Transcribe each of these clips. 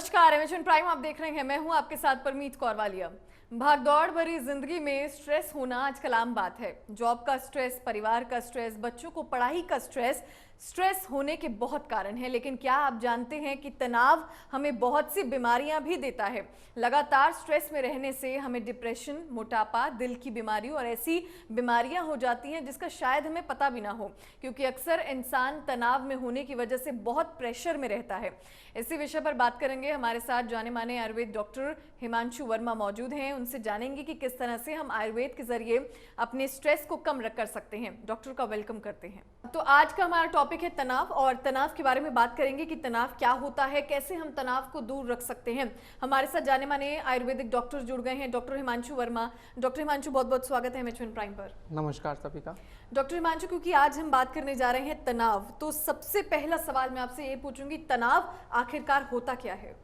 नमस्कार, MHN prime आप देख रहे हैं। मैं हूं आपके साथ परमीत कौर वालिया। भागदौड़ भरी जिंदगी में स्ट्रेस होना आजकल आम बात है। जॉब का स्ट्रेस, परिवार का स्ट्रेस, बच्चों को पढ़ाई का स्ट्रेस होने के बहुत कारण हैं। लेकिन क्या आप जानते हैं कि तनाव हमें बहुत सी बीमारियां भी देता है। लगातार स्ट्रेस में रहने से हमें डिप्रेशन, मोटापा, दिल की बीमारी और ऐसी बीमारियां हो जाती हैं जिसका शायद हमें पता भी ना हो, क्योंकि अक्सर इंसान तनाव में होने की वजह से बहुत प्रेशर में रहता है। इसी विषय पर बात करेंगे। हमारे साथ जाने माने आयुर्वेद डॉक्टर हिमांशु वर्मा मौजूद हैं। उनसे जानेंगे कि किस तरह से हम आयुर्वेद के जरिए अपने स्ट्रेस को कम कर सकते हैं। डॉक्टर का वेलकम करते हैं। तो आज का हमारा टॉपिक है तनाव, और तनाव के बारे में बात करेंगे कि तनाव क्या होता है, कैसे हम तनाव को दूर रख सकते हैं। हमारे साथ जाने माने आयुर्वेदिक डॉक्टर जुड़ गए हैं, डॉक्टर हिमांशु वर्मा। डॉक्टर हिमांशु, बहुत बहुत स्वागत है एमएचएन प्राइम पर। नमस्कार सभी का। डॉक्टर हिमांशु, क्योंकि आज हम बात करने जा रहे हैं तनाव, तो सबसे पहला सवाल मैं आपसे ये पूछूंगी, तनाव आखिरकार होता क्या है?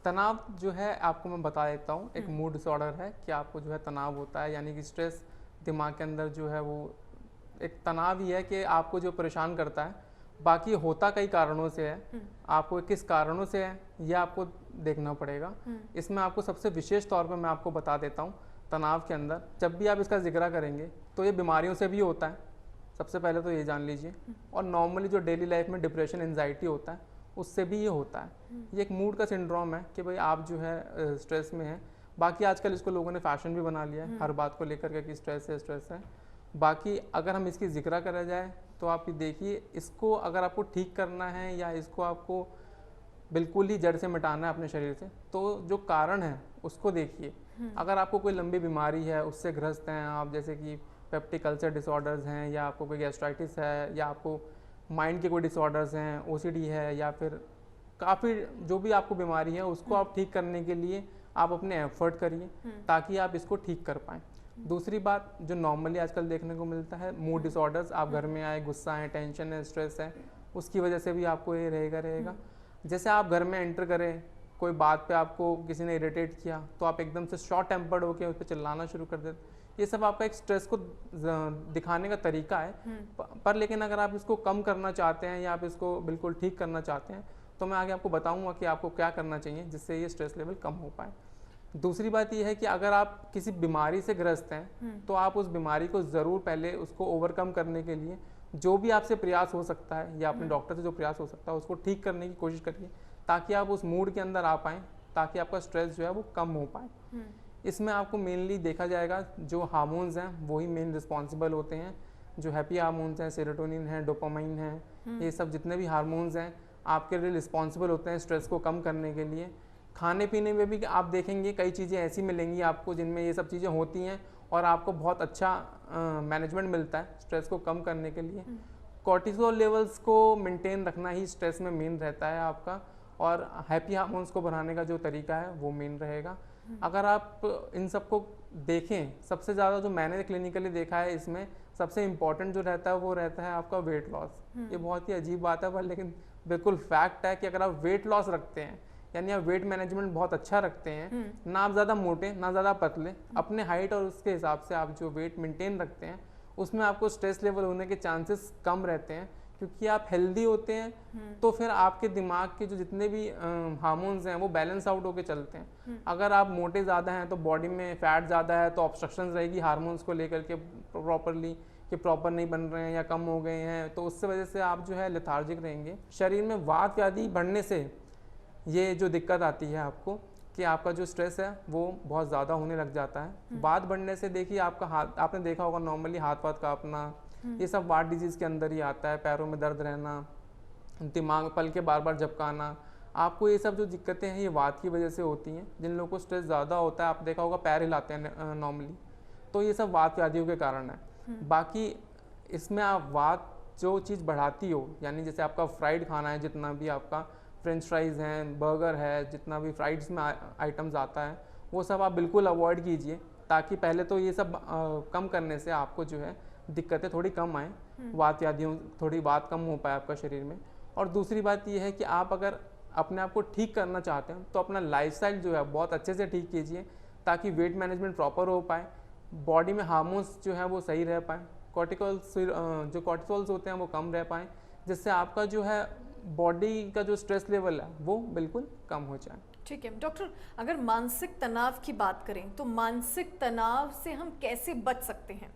तनाव जो है आपको मैं बता देता हूँ, एक मूड डिसऑर्डर है कि आपको जो है तनाव होता है, यानी कि स्ट्रेस दिमाग के अंदर जो है वो एक तनाव ही है कि आपको जो परेशान करता है। बाकी होता कई कारणों से है, आपको किस कारणों से है यह आपको देखना पड़ेगा। इसमें आपको सबसे विशेष तौर पर मैं आपको बता देता हूँ, तनाव के अंदर जब भी आप इसका जिक्र करेंगे तो ये बीमारियों से भी होता है, सबसे पहले तो ये जान लीजिए। और नॉर्मली जो डेली लाइफ में डिप्रेशन, एंजाइटी होता है, उससे भी ये होता है। ये एक मूड का सिंड्रोम है कि भाई आप जो है स्ट्रेस में है। बाकी आजकल इसको लोगों ने फैशन भी बना लिया है हर बात को लेकर के कि स्ट्रेस है, स्ट्रेस है। बाकी अगर हम इसकी जिक्र करा जाए तो आप ये देखिए, इसको अगर आपको ठीक करना है या इसको आपको बिल्कुल ही जड़ से मिटाना है अपने शरीर से, तो जो कारण है उसको देखिए। अगर आपको कोई लंबी बीमारी है, उससे ग्रस्त हैं आप, जैसे कि पेप्टिक अल्सर डिसऑर्डर्स हैं, या आपको कोई गैस्ट्राइटिस है, या आपको माइंड के कोई डिसऑर्डर्स हैं, ओसीडी है, या फिर काफ़ी जो भी आपको बीमारी है उसको आप ठीक करने के लिए आप अपने एफर्ट करिए ताकि आप इसको ठीक कर पाएँ। दूसरी बात जो नॉर्मली आजकल देखने को मिलता है, मूड डिसऑर्डर्स। आप घर में आए, गुस्सा है, टेंशन है, स्ट्रेस है, उसकी वजह से भी आपको ये रहेगा। जैसे आप घर में एंटर करें, कोई बात पे आपको किसी ने इरिटेट किया तो आप एकदम से शॉर्ट टेम्पर्ड होकर उस पर चिल्लाना शुरू कर देते। ये सब आपका एक स्ट्रेस को दिखाने का तरीका है। पर लेकिन अगर आप इसको कम करना चाहते हैं या आप इसको बिल्कुल ठीक करना चाहते हैं तो मैं आगे आपको बताऊंगा कि आपको क्या करना चाहिए जिससे ये स्ट्रेस लेवल कम हो पाए। दूसरी बात यह है कि अगर आप किसी बीमारी से ग्रस्त हैं तो आप उस बीमारी को ज़रूर पहले उसको ओवरकम करने के लिए जो भी आपसे प्रयास हो सकता है या अपने डॉक्टर से जो प्रयास हो सकता है उसको ठीक करने की कोशिश करिए, ताकि आप उस मूड के अंदर आ पाएँ, ताकि आपका स्ट्रेस जो है वो कम हो पाए। इसमें आपको मेनली देखा जाएगा जो हार्मोन्स हैं वही मेन रिस्पॉन्सिबल होते हैं। जो हैप्पी हार्मोन्स हैं, सेरोटोनिन है, डोपामाइन है, ये सब जितने भी हार्मोन्स हैं आपके लिए रिस्पॉन्सिबल होते हैं स्ट्रेस को कम करने के लिए। खाने पीने में भी आप देखेंगे कई चीज़ें ऐसी मिलेंगी आपको जिनमें ये सब चीज़ें होती हैं और आपको बहुत अच्छा मैनेजमेंट मिलता है स्ट्रेस को कम करने के लिए। कॉर्टिसोल लेवल्स को मेंटेन रखना ही स्ट्रेस में मेन रहता है आपका, और हैप्पी हार्मोन्स को बढ़ाने का जो तरीका है वो मेन रहेगा। अगर आप इन सबको देखें, सबसे ज़्यादा जो मैंने क्लिनिकली देखा है इसमें सबसे इम्पॉर्टेंट जो रहता है वो रहता है आपका वेट लॉस। ये बहुत ही अजीब बात है पर लेकिन बिल्कुल फैक्ट है कि अगर आप वेट लॉस रखते हैं, यानी आप वेट मैनेजमेंट बहुत अच्छा रखते हैं, ना आप ज़्यादा मोटे ना ज़्यादा पतले, अपने हाइट और उसके हिसाब से आप जो वेट मेंटेन रखते हैं उसमें आपको स्ट्रेस लेवल होने के चांसेस कम रहते हैं, क्योंकि आप हेल्दी होते हैं तो फिर आपके दिमाग के जो जितने भी हार्मोन्स हैं वो बैलेंस आउट होकर चलते हैं। अगर आप मोटे ज़्यादा हैं तो बॉडी में फैट ज़्यादा है तो ऑब्स्ट्रक्शन रहेगी हार्मोन्स को लेकर के प्रॉपरली, कि प्रॉपर नहीं बन रहे हैं या कम हो गए हैं, तो उससे वजह से आप जो है लेथार्जिक रहेंगे। शरीर में वात व्याधि बढ़ने से ये जो दिक्कत आती है आपको कि आपका जो स्ट्रेस है वो बहुत ज़्यादा होने लग जाता है। वात बढ़ने से देखिए आपका हाथ, आपने देखा होगा नॉर्मली हाथ पाथ कांपना, ये सब वात डिजीज़ के अंदर ही आता है। पैरों में दर्द रहना, दिमाग पल के बार बार झपकाना, आपको ये सब जो दिक्कतें हैं ये वात की वजह से होती हैं। जिन लोगों को स्ट्रेस ज़्यादा होता है, आप देखा होगा पैर हिलाते हैं नॉर्मली, तो ये सब वात व्याधियों के कारण है। बाकी इसमें आप वात जो चीज़ बढ़ाती हो, यानी जैसे आपका फ्राइड खाना है, जितना भी आपका फ्रेंच फ्राइज़ हैं, बर्गर है, जितना भी फ्राइड्स में आइटम्स आता है वो सब आप बिल्कुल अवॉइड कीजिए, ताकि पहले तो ये सब कम करने से आपको जो है दिक्कतें थोड़ी कम आएँ, वात व्याधियों थोड़ी वात कम हो पाए आपका शरीर में। और दूसरी बात ये है कि आप अगर अपने आप को ठीक करना चाहते हैं तो अपना लाइफस्टाइल जो है बहुत अच्छे से ठीक कीजिए, ताकि वेट मैनेजमेंट प्रॉपर हो पाए, बॉडी में हार्मोन्स जो है वो सही रह पाए, जो कॉर्टिसोल्स होते हैं वो कम रह पाएँ, जिससे आपका जो है बॉडी का जो स्ट्रेस लेवल है वो बिल्कुल कम हो जाए। ठीक है डॉक्टर, अगर मानसिक तनाव की बात करें तो मानसिक तनाव से हम कैसे बच सकते हैं?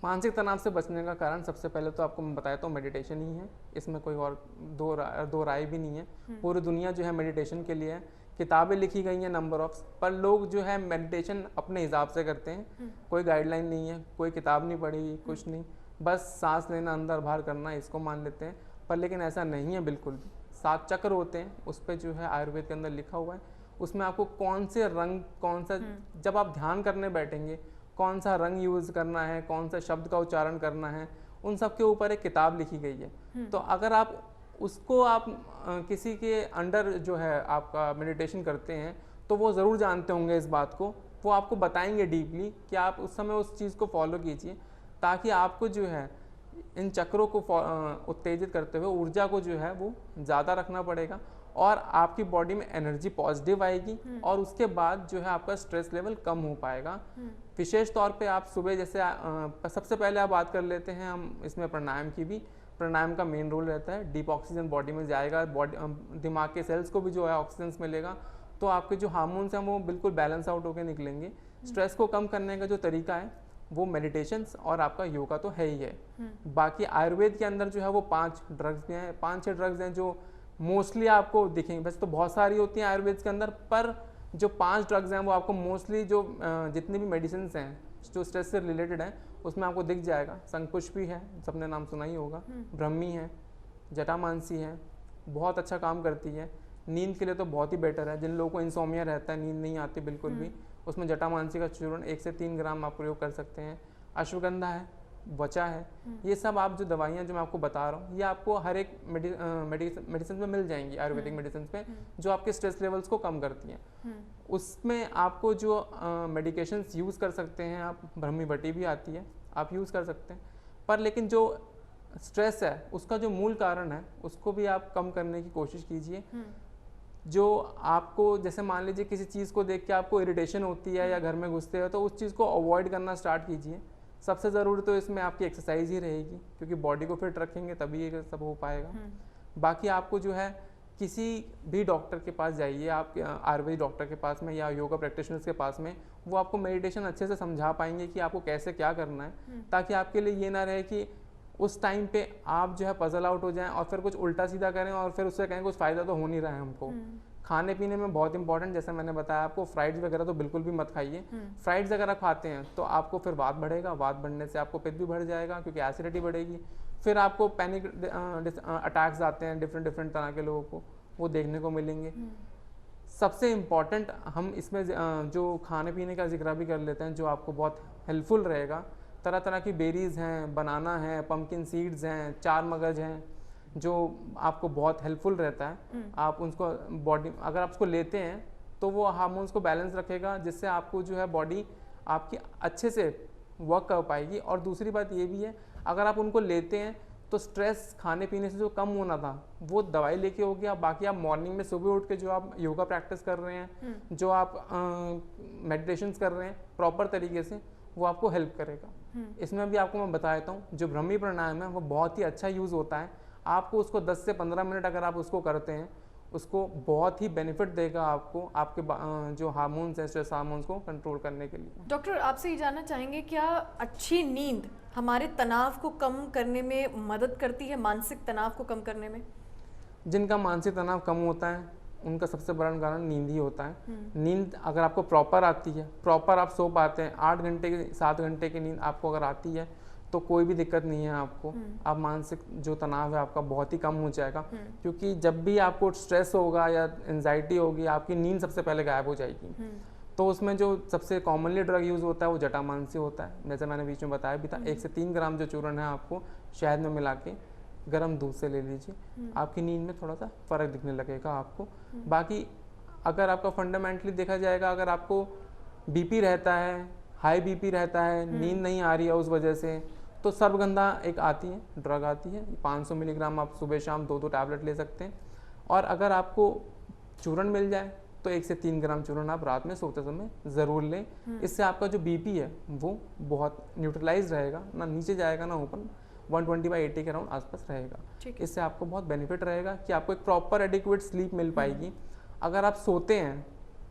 मानसिक तनाव से बचने का कारण सबसे पहले तो आपको मैं बताया तो मेडिटेशन ही है, इसमें कोई और दो राय भी नहीं है। पूरी दुनिया जो है मेडिटेशन के लिए है, किताबें लिखी गई हैं नंबर ऑफ, पर लोग जो है मेडिटेशन अपने हिसाब से करते हैं, कोई गाइडलाइन नहीं है, कोई किताब नहीं पढ़ी, कुछ नहीं, बस सांस लेना अंदर बाहर करना इसको मान लेते हैं। पर लेकिन ऐसा नहीं है बिल्कुल भी। 7 चक्र होते हैं, उस पर जो है आयुर्वेद के अंदर लिखा हुआ है, उसमें आपको कौन से रंग, कौन सा, जब आप ध्यान करने बैठेंगे कौन सा रंग यूज़ करना है, कौन सा शब्द का उच्चारण करना है, उन सब के ऊपर एक किताब लिखी गई है। तो अगर आप उसको आप किसी के अंडर जो है आपका मेडिटेशन करते हैं तो वो ज़रूर जानते होंगे इस बात को, वो आपको बताएंगे डीपली कि आप उस समय उस चीज़ को फॉलो कीजिए, ताकि आपको जो है इन चक्रों को उत्तेजित करते हुए ऊर्जा को जो है वो ज़्यादा रखना पड़ेगा और आपकी बॉडी में एनर्जी पॉजिटिव आएगी और उसके बाद जो है आपका स्ट्रेस लेवल कम हो पाएगा। विशेष तौर पे आप सुबह जैसे सबसे पहले आप बात कर लेते हैं हम इसमें प्राणायाम की भी। प्राणायाम का मेन रोल रहता है, डीप ऑक्सीजन बॉडी में जाएगा, बॉडी दिमाग के सेल्स को भी जो है ऑक्सीजन मिलेगा, तो आपके जो हार्मोन्स हैं वो बिल्कुल बैलेंस आउट होकर निकलेंगे। स्ट्रेस को कम करने का जो तरीका है वो मेडिटेशंस और आपका योगा तो है ही है। बाकी आयुर्वेद के अंदर जो है वो 5 ड्रग्स हैं, 5-6 ड्रग्स हैं जो मोस्टली आपको दिखेंगे। वैसे तो बहुत सारी होती हैं आयुर्वेद के अंदर, पर जो 5 ड्रग्स हैं वो आपको मोस्टली जो जितनी भी मेडिसिन हैं जो स्ट्रेस से रिलेटेड हैं उसमें आपको दिख जाएगा। शंखपुष्पी है, सबने नाम सुना ही होगा, ब्रह्मी है, जटामांसी है, बहुत अच्छा काम करती है। नींद के लिए तो बहुत ही बेटर है, जिन लोगों को इंसोमिया रहता है, नींद नहीं आती बिल्कुल भी, उसमें जटामांसी का चूर्ण 1 से 3 ग्राम आप प्रयोग कर सकते हैं। अश्वगंधा है, वचा है, ये सब आप जो दवाइयाँ जो मैं आपको बता रहा हूँ ये आपको हर एक मेडिसिन में मिल जाएंगी, आयुर्वेदिक मेडिसिन में, जो आपके स्ट्रेस लेवल्स को कम करती हैं। उसमें आपको जो मेडिकेशंस यूज़ कर सकते हैं आप, ब्रह्मी बटी भी आती है, आप यूज़ कर सकते हैं। पर लेकिन जो स्ट्रेस है उसका जो मूल कारण है उसको भी आप कम करने की कोशिश कीजिए। जो आपको जैसे मान लीजिए किसी चीज़ को देख के आपको इरिटेशन होती है या घर में घुसते हो तो उस चीज़ को अवॉइड करना स्टार्ट कीजिए। सबसे ज़रूरी तो इसमें आपकी एक्सरसाइज ही रहेगी, क्योंकि बॉडी को फिट रखेंगे तभी ये सब हो पाएगा। बाकी आपको जो है किसी भी डॉक्टर के पास जाइए, आप आयुर्वेदिक डॉक्टर के पास में या योगा प्रैक्टिशनर्स के पास में, वो आपको मेडिटेशन अच्छे से समझा पाएंगे कि आपको कैसे क्या करना है, ताकि आपके लिए ये ना रहे कि उस टाइम पे आप जो है पजल आउट हो जाएं और फिर कुछ उल्टा सीधा करें और फिर उससे कहें कुछ फ़ायदा तो हो नहीं रहा है हमको। खाने पीने में बहुत इंपॉर्टेंट, जैसे मैंने बताया आपको, फ्राइड्स वगैरह तो बिल्कुल भी मत खाइए। फ्राइड्स अगर आप खाते हैं तो आपको फिर वात बढ़ेगा, वात बढ़ने से आपको पित्त भी बढ़ जाएगा क्योंकि एसिडिटी बढ़ेगी, फिर आपको पैनिक अटैक्स आते हैं डिफरेंट तरह के लोगों को, वो देखने को मिलेंगे। सबसे इम्पॉर्टेंट हम इसमें जो खाने पीने का जिक्र भी कर लेते हैं जो आपको बहुत हेल्पफुल रहेगा। तरह तरह की बेरीज़ हैं, बनाना है, पम्पकिन सीड्स हैं, 4 मगज हैं, जो आपको बहुत हेल्पफुल रहता है। आप उनको बॉडी अगर आप उसको लेते हैं तो वो हार्मोन्स को बैलेंस रखेगा, जिससे आपको जो है बॉडी आपकी अच्छे से वर्क कर पाएगी। और दूसरी बात ये भी है, अगर आप उनको लेते हैं तो स्ट्रेस खाने पीने से जो कम होना था वो दवाई लेके हो गया। बाकी आप मॉर्निंग में सुबह उठ के जो आप योगा प्रैक्टिस कर रहे हैं, जो आप मेडिटेशंस कर रहे हैं प्रॉपर तरीके से, वो आपको हेल्प करेगा। इसमें भी आपको मैं बता देता हूँ, जो ब्रह्मी प्राणायाम है वो बहुत ही अच्छा यूज़ होता है। आपको उसको 10 से 15 मिनट अगर आप उसको करते हैं, उसको बहुत ही बेनिफिट देगा आपको, आपके जो हार्मोन्स हैं, स्ट्रेस हार्मोन्स को कंट्रोल करने के लिए। डॉक्टर, आपसे ये जानना चाहेंगे, क्या अच्छी नींद हमारे तनाव को कम करने में मदद करती है, मानसिक तनाव को कम करने में? जिनका मानसिक तनाव कम होता है उनका सबसे बड़ा कारण नींद ही होता है। नींद अगर आपको प्रॉपर आती है, प्रॉपर आप सो पाते हैं, 8 घंटे की 7 घंटे की नींद आपको अगर आती है तो कोई भी दिक्कत नहीं है आपको। आप मानसिक जो तनाव है आपका बहुत ही कम हो जाएगा, क्योंकि जब भी आपको स्ट्रेस होगा या एंजाइटी होगी, आपकी नींद सबसे पहले गायब हो जाएगी। तो उसमें जो सबसे कॉमनली ड्रग यूज़ होता है वो जटामांसी होता है, जैसे मैंने बीच में बताया भी था। 1 से 3 ग्राम जो चूर्ण है आपको शहद में मिला के गर्म दूध से ले लीजिए, आपकी नींद में थोड़ा सा फ़र्क दिखने लगेगा आपको। बाकी अगर आपका फंडामेंटली देखा जाएगा, अगर आपको बीपी रहता है, हाई बीपी रहता है, नींद नहीं आ रही है उस वजह से, तो सर्वगंधा एक आती है, ड्रग आती है, 500 मिलीग्राम आप सुबह शाम 2-2 टैबलेट ले सकते हैं। और अगर आपको चूर्ण मिल जाए तो 1 से 3 ग्राम चूर्ण आप रात में सोते समय ज़रूर लें। इससे आपका जो बीपी है वो बहुत न्यूट्रलाइज रहेगा, ना नीचे जाएगा ना ऊपर, 120/80 के अराउंड आसपास रहेगा। ठीक है। इससे आपको बहुत बेनिफिट रहेगा कि आपको एक प्रॉपर एडिक्वेट स्लीप मिल पाएगी। अगर आप सोते हैं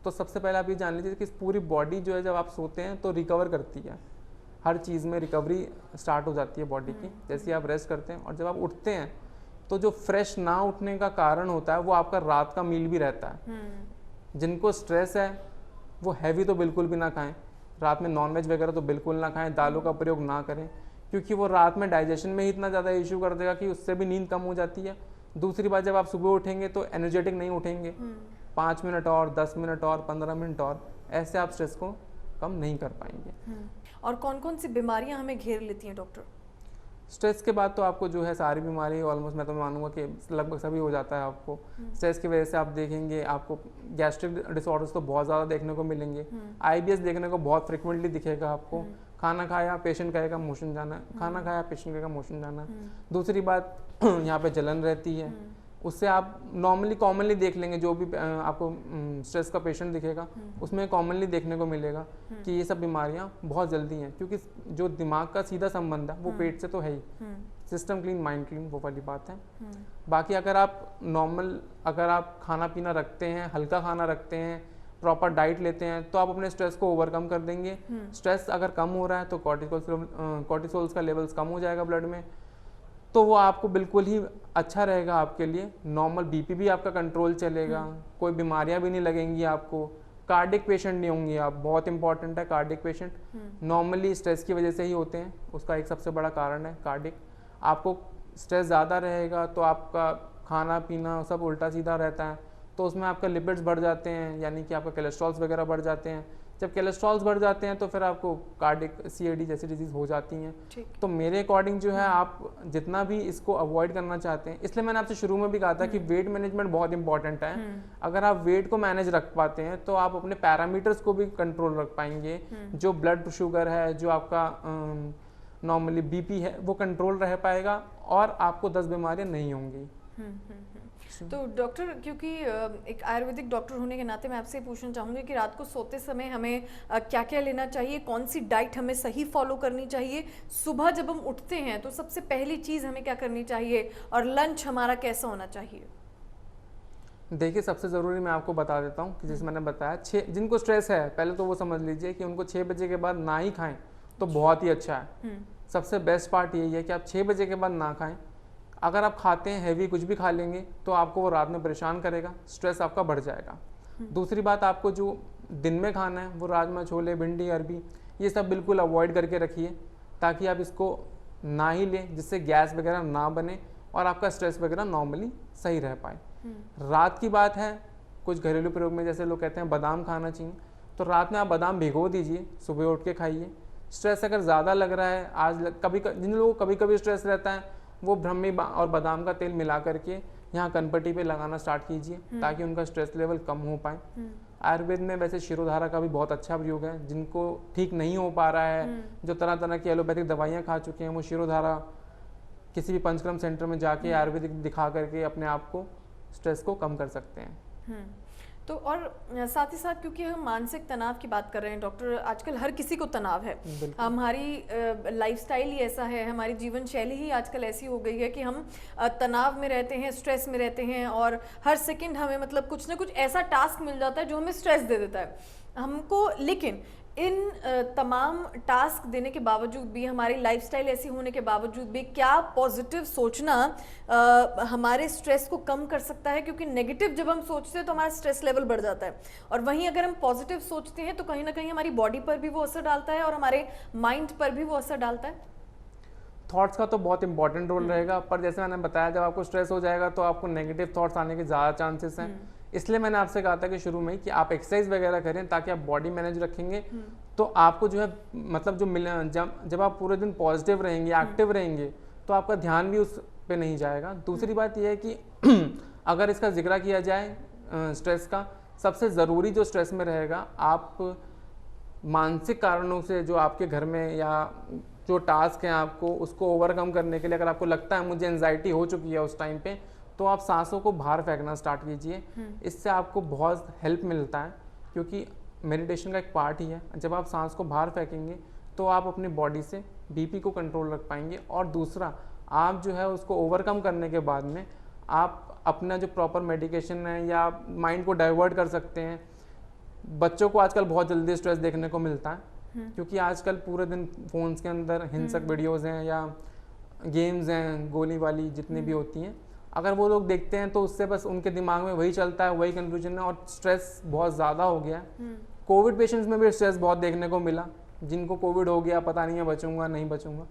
तो सबसे पहले आप ये जान लीजिए कि पूरी बॉडी जो है जब आप सोते हैं तो रिकवर करती है, हर चीज़ में रिकवरी स्टार्ट हो जाती है बॉडी की जैसे आप रेस्ट करते हैं। और जब आप उठते हैं तो जो फ्रेश ना उठने का कारण होता है वो आपका रात का मील भी रहता है। जिनको स्ट्रेस है वो हैवी तो बिल्कुल भी ना खाएं, रात में नॉनवेज वगैरह तो बिल्कुल ना खाएं, दालों का प्रयोग ना करें, क्योंकि वो रात में डाइजेशन में ही इतना ज़्यादा इशू कर देगा कि उससे भी नींद कम हो जाती है। दूसरी बात, जब आप सुबह उठेंगे तो एनर्जेटिक नहीं उठेंगे, 5 मिनट और 10 मिनट और 15 मिनट और ऐसे आप स्ट्रेस को कम नहीं कर पाएंगे। और कौन कौन सी बीमारियां हमें घेर लेती हैं डॉक्टर? स्ट्रेस के बाद तो आपको जो है सारी बीमारी ऑलमोस्ट मैं तो मानूंगा कि लगभग सभी हो जाता है आपको। स्ट्रेस की वजह से आप देखेंगे आपको गैस्ट्रिक डिसऑर्डर्स तो बहुत ज़्यादा देखने को मिलेंगे, आईबीएस देखने को बहुत फ्रिक्वेंटली दिखेगा आपको। खाना खाया पेशेंट कहेगा मोशन जाना, खाना खाया पेशेंट कहेगा मोशन जाना। दूसरी बात यहाँ पे जलन रहती है, उससे आप नॉर्मली कॉमनली देख लेंगे जो भी आपको स्ट्रेस का पेशेंट दिखेगा उसमें कॉमनली देखने को मिलेगा कि ये सब बीमारियां बहुत जल्दी हैं, क्योंकि जो दिमाग का सीधा संबंध है वो पेट से तो है ही। सिस्टम क्लीन माइंड क्लीन वो वाली बात है। बाकी अगर आप नॉर्मल अगर आप खाना पीना रखते हैं, हल्का खाना रखते हैं, प्रॉपर डाइट लेते हैं तो आप अपने स्ट्रेस को ओवरकम कर देंगे। स्ट्रेस अगर कम हो रहा है तो कॉर्टिसोल्स का लेवल्स कम हो जाएगा ब्लड में, तो वो आपको बिल्कुल ही अच्छा रहेगा आपके लिए। नॉर्मल बीपी भी आपका कंट्रोल चलेगा, कोई बीमारियां भी नहीं लगेंगी आपको, कार्डिक पेशेंट नहीं होंगे आप, बहुत इंपॉर्टेंट है। कार्डिक पेशेंट नॉर्मली स्ट्रेस की वजह से ही होते हैं, उसका एक सबसे बड़ा कारण है कार्डिक। आपको स्ट्रेस ज़्यादा रहेगा तो आपका खाना पीना सब उल्टा सीधा रहता है, तो उसमें आपका लिपिड्स बढ़ जाते हैं, यानी कि आपका कोलेस्ट्रॉल्स वगैरह बढ़ जाते हैं। जब कोलेस्ट्रॉल्स बढ़ जाते हैं तो फिर आपको कार्डिक सीएडी जैसी डिजीज हो जाती हैं। तो मेरे अकॉर्डिंग जो है आप जितना भी इसको अवॉइड करना चाहते हैं, इसलिए मैंने आपसे शुरू में भी कहा था कि वेट मैनेजमेंट बहुत इंपॉर्टेंट है। अगर आप वेट को मैनेज रख पाते हैं तो आप अपने पैरामीटर्स को भी कंट्रोल रख पाएंगे। जो ब्लड शुगर है, जो आपका नॉर्मली बीपी है, वो कंट्रोल रह पाएगा और आपको 10 बीमारियां नहीं होंगी। तो डॉक्टर, क्योंकि एक आयुर्वेदिक डॉक्टर होने के नाते मैं आपसे पूछना चाहूँगी कि रात को सोते समय हमें क्या क्या लेना चाहिए, कौन सी डाइट हमें सही फॉलो करनी चाहिए, सुबह जब हम उठते हैं तो सबसे पहली चीज़ हमें क्या करनी चाहिए, और लंच हमारा कैसा होना चाहिए? देखिए, सबसे ज़रूरी मैं आपको बता देता हूँ कि जैसे मैंने बताया, जिनको स्ट्रेस है पहले तो वो समझ लीजिए कि उनको 6 बजे के बाद ना ही खाएं तो बहुत ही अच्छा है। सबसे बेस्ट पार्ट यही है कि आप 6 बजे के बाद ना खाएं। अगर आप खाते हैं हैवी कुछ भी खा लेंगे तो आपको वो रात में परेशान करेगा, स्ट्रेस आपका बढ़ जाएगा। दूसरी बात, आपको जो दिन में खाना है वो राजमा, छोले, भिंडी, अरबी, ये सब बिल्कुल अवॉइड करके रखिए ताकि आप इसको ना ही लें, जिससे गैस वगैरह ना बने और आपका स्ट्रेस वगैरह नॉर्मली सही रह पाए। रात की बात है, कुछ घरेलू प्रयोग में जैसे लोग कहते हैं बादाम खाना चाहिए, तो रात में आप बादाम भिगो दीजिए, सुबह उठ के खाइए। स्ट्रेस अगर ज़्यादा लग रहा है, जिन लोगों को कभी कभी स्ट्रेस रहता है, वो ब्रह्मी और बादाम का तेल मिला करके यहाँ कनपट्टी पे लगाना स्टार्ट कीजिए ताकि उनका स्ट्रेस लेवल कम हो पाए। आयुर्वेद में वैसे शिरोधारा का भी बहुत अच्छा प्रयोग है। जिनको ठीक नहीं हो पा रहा है, जो तरह तरह की एलोपैथिक दवाइयाँ खा चुके हैं, वो शिरोधारा किसी भी पंचकर्म सेंटर में जाके आयुर्वेदिक दिखा करके अपने आप को स्ट्रेस को कम कर सकते हैं। तो और साथ ही साथ, क्योंकि हम मानसिक तनाव की बात कर रहे हैं डॉक्टर, आजकल हर किसी को तनाव है। हमारी लाइफस्टाइल ही ऐसा है, हमारी जीवन शैली ही आजकल ऐसी हो गई है कि हम तनाव में रहते हैं, स्ट्रेस में रहते हैं, और हर सेकंड हमें मतलब कुछ ना कुछ ऐसा टास्क मिल जाता है जो हमें स्ट्रेस दे देता है हमको। लेकिन इन तमाम टास्क देने के बावजूद भी, हमारी लाइफस्टाइल ऐसी होने के बावजूद भी, क्या पॉजिटिव सोचना हमारे स्ट्रेस को कम कर सकता है? क्योंकि नेगेटिव जब हम सोचते हैं तो हमारा स्ट्रेस लेवल बढ़ जाता है, और वहीं अगर हम पॉजिटिव सोचते हैं तो कहीं ना कहीं हमारी बॉडी पर भी वो असर डालता है और हमारे माइंड पर भी वो असर डालता है। थॉट्स का तो बहुत इंपॉर्टेंट रोल रहेगा, पर जैसे मैंने बताया, जब आपको स्ट्रेस हो जाएगा तो आपको नेगेटिव थॉट्स आने के ज़्यादा चांसेस हैं। इसलिए मैंने आपसे कहा था कि शुरू में ही कि आप एक्सरसाइज वगैरह करें ताकि आप बॉडी मैनेज रखेंगे तो आपको जो है मतलब जब आप पूरे दिन पॉजिटिव रहेंगे, एक्टिव रहेंगे, तो आपका ध्यान भी उस पे नहीं जाएगा। दूसरी बात यह है कि अगर इसका जिक्र किया जाए स्ट्रेस का, सबसे ज़रूरी जो स्ट्रेस में रहेगा, आप मानसिक कारणों से जो आपके घर में या जो टास्क हैं आपको उसको ओवरकम करने के लिए, अगर आपको लगता है मुझे एंजाइटी हो चुकी है उस टाइम पे, तो आप सांसों को बाहर फेंकना स्टार्ट कीजिए। इससे आपको बहुत हेल्प मिलता है, क्योंकि मेडिटेशन का एक पार्ट ही है। जब आप सांस को बाहर फेंकेंगे तो आप अपनी बॉडी से बीपी को कंट्रोल रख पाएंगे। और दूसरा, आप जो है उसको ओवरकम करने के बाद में आप अपना जो प्रॉपर मेडिकेशन है या माइंड को डाइवर्ट कर सकते हैं। बच्चों को आजकल बहुत जल्दी स्ट्रेस देखने को मिलता है, क्योंकि आजकल पूरे दिन फोन्स के अंदर हिंसक वीडियोज़ हैं या गेम्स हैं, गोली वाली जितनी भी होती हैं, अगर वो लोग देखते हैं तो उससे बस उनके दिमाग में वही चलता है, वही कंफ्यूजन है और स्ट्रेस बहुत ज़्यादा हो गया है। कोविड पेशेंट्स में भी स्ट्रेस बहुत देखने को मिला, जिनको कोविड हो गया पता नहीं है बचूंगा नहीं बचूंगा।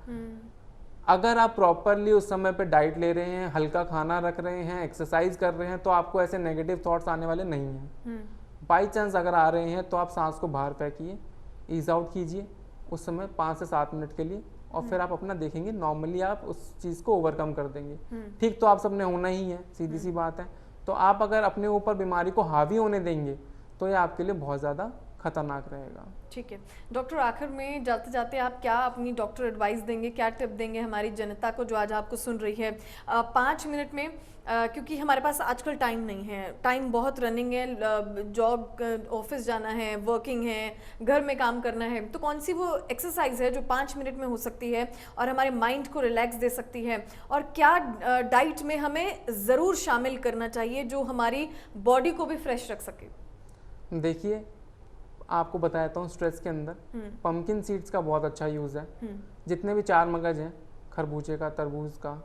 अगर आप प्रॉपरली उस समय पे डाइट ले रहे हैं, हल्का खाना रख रहे हैं, एक्सरसाइज कर रहे हैं, तो आपको ऐसे नेगेटिव थॉट्स आने वाले नहीं हैं। बाई चांस अगर आ रहे हैं तो आप सांस को बाहर फेंकिए, ईज आउट कीजिए उस समय 5 से 7 मिनट के लिए, और फिर आप अपना देखेंगे नॉर्मली आप उस चीज़ को ओवरकम कर देंगे। ठीक तो आप सबने होना ही है, सीधी सी बात है। तो आप अगर अपने ऊपर बीमारी को हावी होने देंगे तो ये आपके लिए बहुत ज़्यादा खतरनाक रहेगा। ठीक है डॉक्टर, आखिर में जाते जाते आप क्या अपनी डॉक्टर एडवाइस देंगे, क्या टिप देंगे हमारी जनता को जो आज आपको सुन रही है 5 मिनट में, क्योंकि हमारे पास आजकल टाइम नहीं है, टाइम बहुत रनिंग है, जॉब ऑफिस जाना है, वर्किंग है, घर में काम करना है, तो कौन सी वो एक्सरसाइज है जो 5 मिनट में हो सकती है और हमारे माइंड को रिलैक्स दे सकती है, और क्या डाइट में हमें ज़रूर शामिल करना चाहिए जो हमारी बॉडी को भी फ्रेश रख सके? देखिए, आपको बताता हूँ, स्ट्रेस के अंदर पम्पकिन सीड्स का बहुत अच्छा यूज़ है। जितने भी 4 मगज हैं, खरबूजे का, तरबूज का,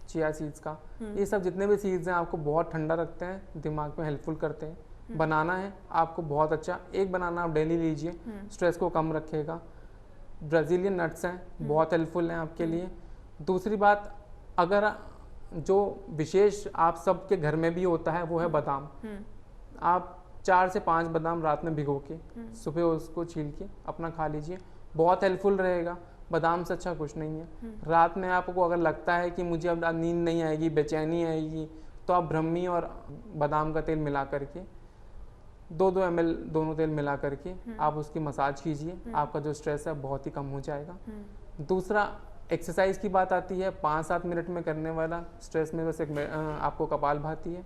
चिया सीड्स का, ये सब जितने भी सीड्स हैं आपको बहुत ठंडा रखते हैं, दिमाग में हेल्पफुल करते हैं। बनाना है आपको बहुत अच्छा, एक बनाना आप डेली लीजिए, स्ट्रेस को कम रखेगा। ब्राज़ीलियन नट्स हैं, बहुत हेल्पफुल हैं आपके लिए। दूसरी बात, अगर जो विशेष आप सबके घर में भी होता है वो है बादाम। आप 4 से 5 बादाम रात में भिगो के सुबह उसको छील के अपना खा लीजिए, बहुत हेल्पफुल रहेगा। बादाम से अच्छा कुछ नहीं है। रात में आपको अगर लगता है कि मुझे अब नींद नहीं आएगी, बेचैनी आएगी, तो आप ब्रह्मी और बादाम का तेल मिला करके 2-2 ml दोनों तेल मिला करके आप उसकी मसाज कीजिए, आपका जो स्ट्रेस है बहुत ही कम हो जाएगा। दूसरा, एक्सरसाइज की बात आती है, 5-7 मिनट में करने वाला स्ट्रेस में, वैसे आपको कपालभाति है,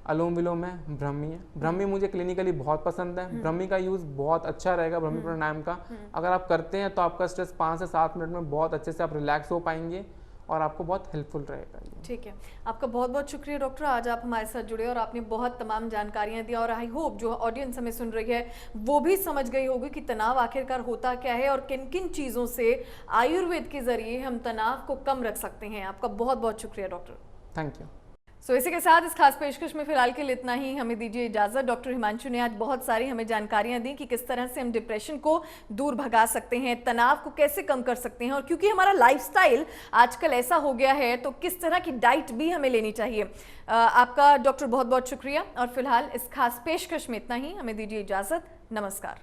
अनुलोम विलोम है, ब्रह्मी है। ब्रह्मी मुझे क्लिनिकली बहुत पसंद है, ब्रह्मी का यूज़ बहुत अच्छा रहेगा। ब्रह्मी प्राणायाम का अगर आप करते हैं तो आपका स्ट्रेस 5 से 7 मिनट में बहुत अच्छे से आप रिलैक्स हो पाएंगे और आपको बहुत हेल्पफुल रहेगा। ठीक है, आपका बहुत बहुत शुक्रिया डॉक्टर, आज आप हमारे साथ जुड़े और आपने बहुत तमाम जानकारियां दी, और आई होप जो ऑडियंस हमें सुन रही है वो भी समझ गई होगी कि तनाव आखिरकार होता क्या है और किन किन चीज़ों से आयुर्वेद के जरिए हम तनाव को कम रख सकते हैं। आपका बहुत बहुत शुक्रिया डॉक्टर। Thank you. सो इसी के साथ इस खास पेशकश में फिलहाल के लिए इतना ही, हमें दीजिए इजाजत। डॉक्टर हिमांशु ने आज बहुत सारी हमें जानकारियां दी कि किस तरह से हम डिप्रेशन को दूर भगा सकते हैं, तनाव को कैसे कम कर सकते हैं, और क्योंकि हमारा लाइफस्टाइल आजकल ऐसा हो गया है तो किस तरह की डाइट भी हमें लेनी चाहिए। आपका डॉक्टर बहुत बहुत शुक्रिया, और फिलहाल इस खास पेशकश में इतना ही, हमें दीजिए इजाजत। नमस्कार।